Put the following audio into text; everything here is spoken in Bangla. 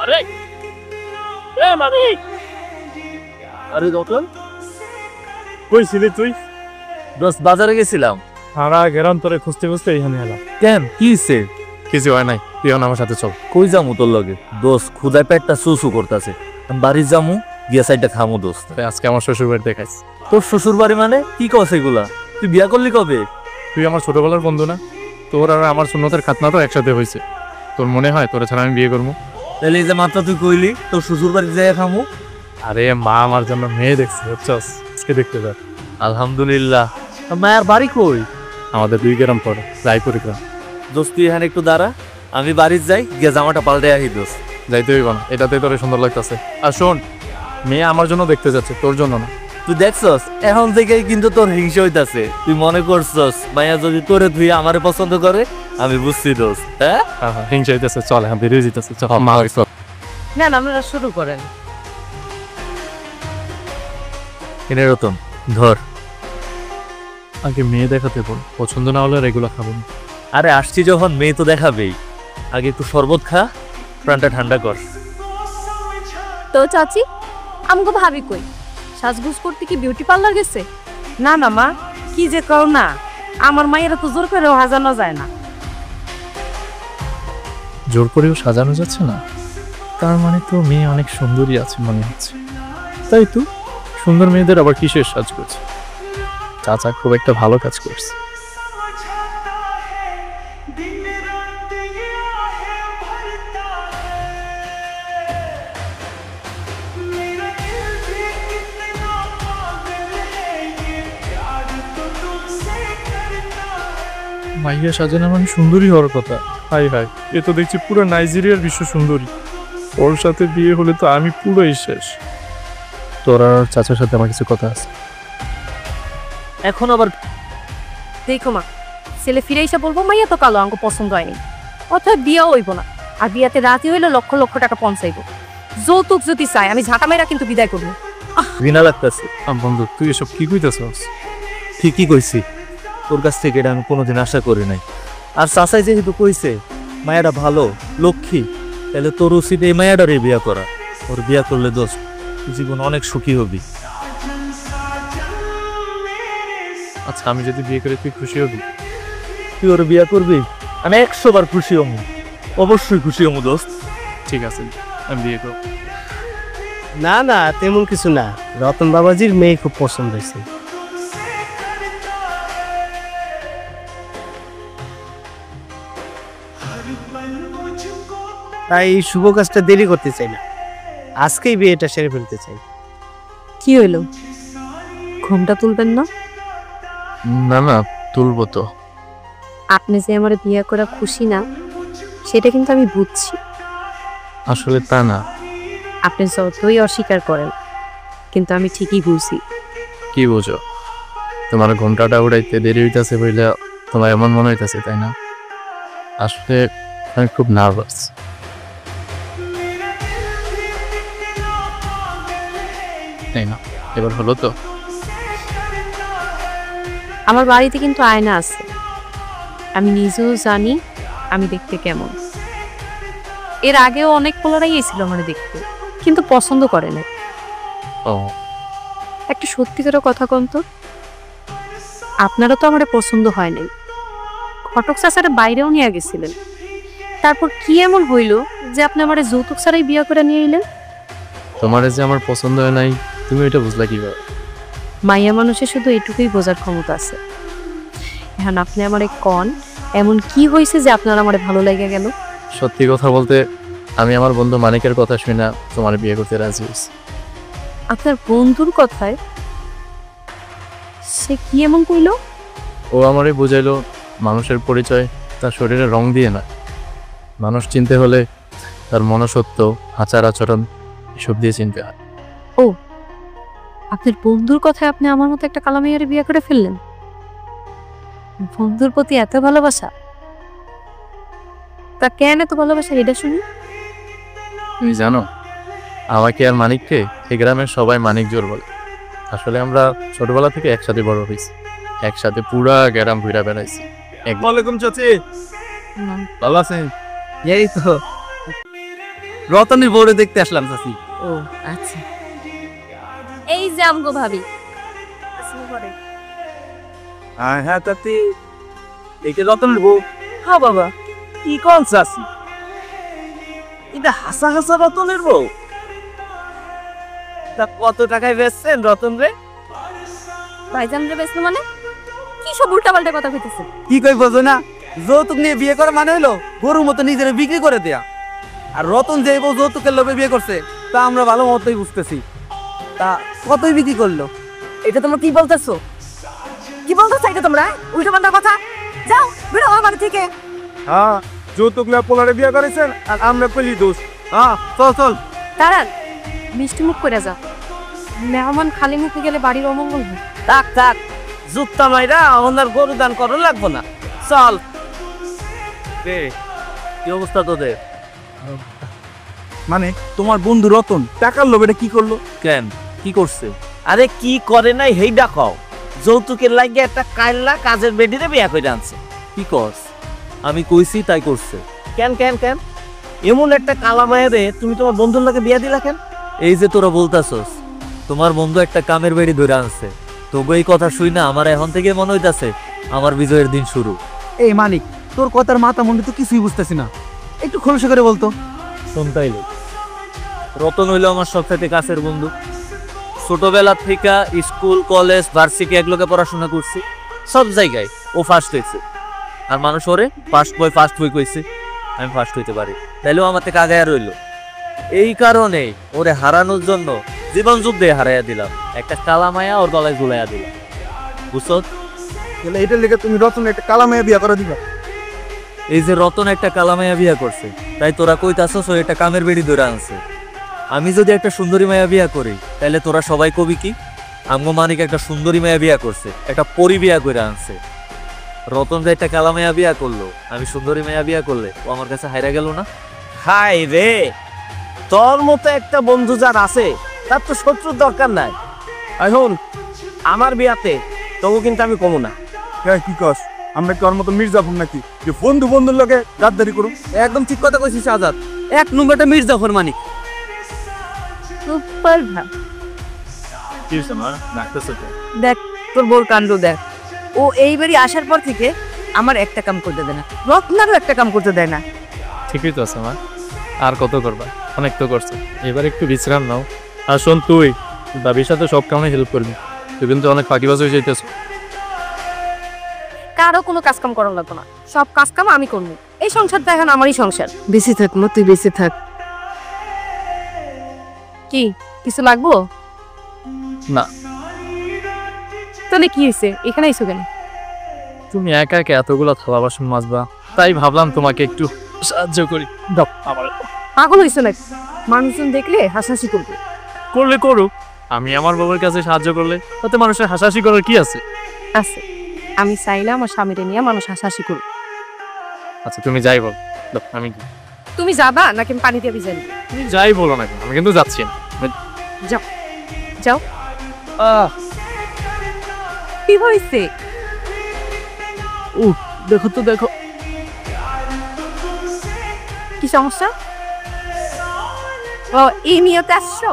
আরে এ মানিক, আরে রতন, কই ছিলি তুই? দোস্ত বাজারে গেছিলাম। সারা গেরাম তোরে খুঁজতে খুঁজতে এখানে এলাম। কেন, কি হইছে? কিছু হয় নাই, তুই এখন আমার সাথে চল। কই যামু তোর লগে? দোস্ত ক্ষুদায় পেটটা সুসু করতেছে, আমি বাড়ি যামু, গিয়া সাইডটা খামু। দোস্ত তাই আজকে আমার শ্বশুর বাড়ি দেখাইছি। তোর শ্বশুর বাড়ি মানে কি কস এগুলা? তুই বিয়া করলি কবে? তুই আমার ছোটবেলার বন্ধু না? তোর আর আমার সুন্নতের খাতনা তো একসাথে হয়েছে। তোর মনে হয় তোরা ছাড়া আমি বিয়ে করবো? তাহলে এই যে মাত্র তুই কইলি তোর শ্বশুর বাড়ি যাই খামু। আরে মা আমার জন্য মেয়ে দেখছে, বুঝছস? আজকে দেখতে যা। আলহামদুলিল্লাহ। মায়ের বাড়ি কই? আমাদের 2 গ্রাম পরে রায়পুর গ্রাম। দোস্ত তুই এখানে একটু দাঁড়া, আমি বাড়ি যাই, গিয়া জামাটা পাল্টে আহি। দোস্ত যাইতে হইব না, এটাতে তোরে সুন্দর লাগতেছে। আর শোন, মেয়ে আমার জন্য দেখতে যাচ্ছে, তোর জন্য না। তুই দেখছস এখন থেকেই কিন্তু তোর হিংসা হইতাছে। তুই মনে করছস মাইয়া যদি তোরে তুই আমারে পছন্দ করে? আমি বুঝছি দোস্ত। হ্যাঁ হ্যাঁ, হিংসা হইতেছে। চল, হ্যাঁ বেরিয়ে যেতেছে। চল মা, চল। না না, আপনারা শুরু করেন। এনে রতন ধর। আগে মেয়ে দেখাতে বল, পছন্দ না হলে রেগুলার খাবো না। আরে আসছি যখন, মেয়ে তো দেখাবেই। আগে একটু শরবত খা, প্রাণটা ঠান্ডা কর। তো চাচি, আমাকে ভাবি কই? সাজগুজ করতে কি বিউটি পার্লার গেছে? না না মা, কি যে কও না, আমার মায়েরা তো জোর করেও হাজানো যায় না। জোর করেও সাজানো যাচ্ছে না? তার মানে তো মেয়ে অনেক সুন্দরী আছে মনে হচ্ছে। তাই তো, সুন্দর মেয়েদের আবার কিসের সাজ করছে? চাচা খুব একটা ভালো কাজ করছে। মাইয়া সাজানো মানে সুন্দরী হওয়ার কথা। হাই হাই, এ তো দেখছি পুরো নাইজেরিয়ার বিশ্ব সুন্দরী। ওর সাথে বিয়ে হলে তো আমি পুরোই শেষ। তোর আর চাচার সাথে আমার কিছু কথা আছে। এখন আবার দেখো মা, ছেলে ফিরে এসে বলবো মাইয়া তো কালো, আমাকে পছন্দ হয়নি, অথবা বিয়াও হইব না। আর বিয়াতে রাতি হইলে লক্ষ লক্ষ টাকা পৌঁছাইব। যৌতুক যদি চাই আমি ঝাঁটা মেয়েরা কিন্তু বিদায় করবো। ঘৃণা লাগতেছে। বন্ধু, তুই এসব কি কইতেছস? ঠিকই কইছি, তোর কাছ থেকে এটা আমি কোনোদিন আশা করি নাই। আর চাচাই যেহেতু কইছে মায়াটা ভালো, লক্ষ্মী, তাহলে তোর উচিত এই মায়াটারে বিয়া করা। ওর বিয়া করলে দোস্ত তুই জীবন অনেক সুখী হবি। আচ্ছা, আমি যদি বিয়ে করে তুই খুশি হবি? তুই ওর বিয়া করবি? আমি 100 বার খুশি হমু, অবশ্যই খুশি হমু দোস্ত। ঠিক আছে, আমি বিয়ে করব। না না, তেমন কিছু না। রতন বাবাজির মেয়ে খুব পছন্দ হয়েছে। তাই এই শুভ কাজটা দেরি করতে চাই না, আজকেই বিয়েটা সেরে ফেলতে চাই। কি হইলো, ঘুমটা তুলবেন না? না না, তুলবো তো। আপনি যে আমার বিয়ে করা খুশি না, সেটা কিন্তু আমি বুঝছি। আসলে তা না। আপনি যতই অস্বীকার করেন, কিন্তু আমি ঠিকই বুঝি। কি বুঝো? তোমার ঘন্টাটা উড়াইতে দেরি হইতাছে বইলে তোমার এমন মনে হইতাছে, তাই না? আসলে আমি খুব নার্ভাস। তাই না? এবার হলো তো? আমার বাড়িতে কিন্তু আয়না আছে, আমি নিজেও জানি আমি দেখতে কেমন। এর আগেও অনেক পোলারাই এসেছিল আমার দেখতে, কিন্তু পছন্দ করে না। ও, একটা সত্যিকার কথা কোন তো, আপনারা তো আমার পছন্দ হয় নাই। ঘটক চাচারা বাইরেও নিয়ে গেছিলেন, তারপর কি এমন হইল যে আপনি আমার যৌতুক ছাড়াই বিয়ে করে নিয়ে এলেন? তোমার যে আমার পছন্দ হয় নাই, তুমি এটা বুঝলা কিভাবে? মাইয়া মানুষের শুধু এটুকুই বোঝার ক্ষমতা আছে। এখন আপনি আমার কন এমন কি হয়েছে যে আপনার আমার ভালো লেগে গেল? সত্যি কথা বলতে, আমি আমার বন্ধু মানিকের কথা শুনে তোমার বিয়ে করতে রাজি হয়েছি। আপনার বন্ধুর কথায়? সে কি এমন কইল? ও আমারই বুঝাইলো মানুষের পরিচয় তার শরীরে রং দিয়ে না, মানুষ চিনতে হলে তার মনসত্ব, আচার আচরণ এসব দিয়ে চিনতে হয়। ও, আপনার বন্ধুর কথায় আপনি আমার মতো একটা কালামেয়ারে বিয়ে করে ফেললেন? বন্ধুর প্রতি এত ভালোবাসা? তা কেন এত ভালোবাসা এটা শুনি। তুমি জানো, আমাকে আর মানিককে এই গ্রামের সবাই মানিক জোর বলে। আসলে আমরা ছোটবেলা থেকে একসাথে বড় হয়েছি, একসাথে পুরা গ্রাম ঘুরে বেড়াইছি। ওয়ালাইকুম চাচি, ভালো আছেন? এই তো রতনের বউরে দেখতে আসলাম চাচি। ও আচ্ছা। এই যে আমগো ভাবি। হ্যাঁ চাচি, এইটা রতনের বউ। হ্যাঁ বাবা। কি কোন চাচি, এটা হাসা হাসা রতনের বউ? তা কত টাকায় বেচছেন রতন রে? ভাইজান রে বেসলো মানে? কি সব উল্টাপাল্টা কথা কইতেছে? কি কই বোঝো না, যৌতুক নিয়ে বিয়ে করা মানে হলো গরুর মতো নিজের বিক্রি করে দেয়া। আর রতন যে বউ যৌতুকের লোভে বিয়ে করছে তা আমরা ভালো মতোই বুঝতেছি। তা কতই বিক্রি করলো? এটা তোমরা কি বলতেছো? কি বলতেছো এটা তোমরা? উল্টো পাল্টা কথা। যাও বেরো আমার বাড়ি থেকে। হ্যাঁ, যৌতুক না পোলারে বিয়ে করেছেন আর আমরা কইলি দোষ। হ্যাঁ চল চল। দাঁড়ান, মিষ্টি মুখ করে যা। মেহমান খালি মুখে গেলে বাড়ির অমঙ্গল হয়। থাক থাক, জুত্তা মাইরা ওনার গরু দান করো লাগবো না। চল। কি অবস্থা তোদের? মানে তোমার বন্ধু রতন টাকার লোভে এটা কি করলো? কেন, কি করছে? আরে কি করে নাই হেইডা কও। যৌতুকের লাগে একটা কাইল্লা কাজের বেডিরে বিয়া করে আনছে। কি কস? আমি কইছি তাই করছে। কেন কেন কেন? এমন একটা কালা মায়েরে তুমি তোমার বন্ধুর লাগে বিয়া দিলা কেন? এই যে তোরা বলতাছস তোমার বন্ধু একটা কামের বেড়ি ধরে আনছে, তোকে এই কথা শুই না আমার এখন থেকে মনে হইতাছে আমার বিজয়ের দিন শুরু। এই মানিক, তোর কথার মাথা মন্ডি তো কিছুই বুঝতেছি না, একটু খোলসা করে বলতো। শুনতাইলে রতন হইলো আমার সবথেকে কাছের বন্ধু। ছোটবেলা থেকে স্কুল কলেজ ভার্সিটি একলোকে পড়াশোনা করছি, সব জায়গায় ও ফার্স্ট হয়েছে। আর মানুষ ওরে ফার্স্ট বই কইছে, আমি ফার্স্ট হইতে পারি, তাইলেও আমার থেকে আগায় রইলো। এই কারণে ওরে হারানোর জন্য জীবন যুদ্ধে হারাইয়া দিলাম, একটা কালা মায়া ওর গলায় ঝুলাইয়া দিলাম, বুঝছো? এটার লেগে তুমি রতন একটা কালা মেয়ে বিয়ে করে দিবা? এই যে রতন একটা কালা মায়া বিয়া করছে, তাই তোরা কইতাছস ও একটা কামের বেড়ি ধরে আনছে। আমি যদি একটা সুন্দরী মায়া বিয়া করি তাহলে তোরা সবাই কবি কি আমগো মানিক একটা সুন্দরী মায়া বিয়া করছে, একটা পরি বিয়া করে আনছে। রতন যে একটা কালা মায়া বিয়া করলো, আমি সুন্দরী মায়া বিয়া করলে ও আমার কাছে হাইরা গেল না? হাই রে, তোর মতো একটা বন্ধু যার আছে তার তো শত্রুর দরকার নাই। এখন আমার বিয়াতে তবু কিন্তু আমি কমু না। হ্যাঁ, কি কস? আমরা কি ওর মতো মির্জাফর নাকি যে বন্ধু বন্ধুর লগে গাদ্দারি করুম? একদম ঠিক কথা কইছিস আজাদ, এক নম্বরটা মির্জাফর মানিক। সুপার ভাব। দেখ তোর বোর কাণ্ড দেখ, ও এই বাড়ি আসার পর থেকে আমার একটা কাম করতে দেয় না, রত্নারও একটা কাম করতে দেয় না। ঠিকই তো আছে মা, আর কত করবা? অনেক তো করছো, এবার একটু বিশ্রাম নাও। আর শোন, তুই দাবির সাথে সব কামে হেল্প করবি, তুই কিন্তু অনেক ফাঁকিবাজ হয়ে যাইতেছ। কারো কোনো কাজ কাম করা লাগবে না, সব কাজ কাম আমি করবো। এই সংসারটা এখন আমারই সংসার। বেশি থাক মা, তুই বেশি থাক। কি কিছু লাগবো? না। তাহলে কি হয়েছে, এখানে আইসো কেন? তুমি একা একা এতগুলো থালা বাসন মাজবা, তাই ভাবলাম তোমাকে একটু সাহায্য করি। দাও আমার। পাগল হয়েছে নাকি? মানুষজন দেখলে হাসাহাসি করবে। করলে করুক, আমি আমার বাবার কাছে সাহায্য করলে তাতে মানুষের হাসাহাসি করার কি আছে? আছে, আমি চাইলে আমার স্বামীরে নিয়ে মানুষ হাসাহাসি করবে। আচ্ছা তুমি যাই বল, দাও আমি। তুমি যাবা নাকি আমি পানি দিয়ে ভিজাই দিব? তুমি যাই বলো না কেন, আমি কিন্তু যাচ্ছি না। যাও যাও। কি হয়েছে? দেখো তো দেখো। কি সমস্যা? ও এই নিয়তে আসছো?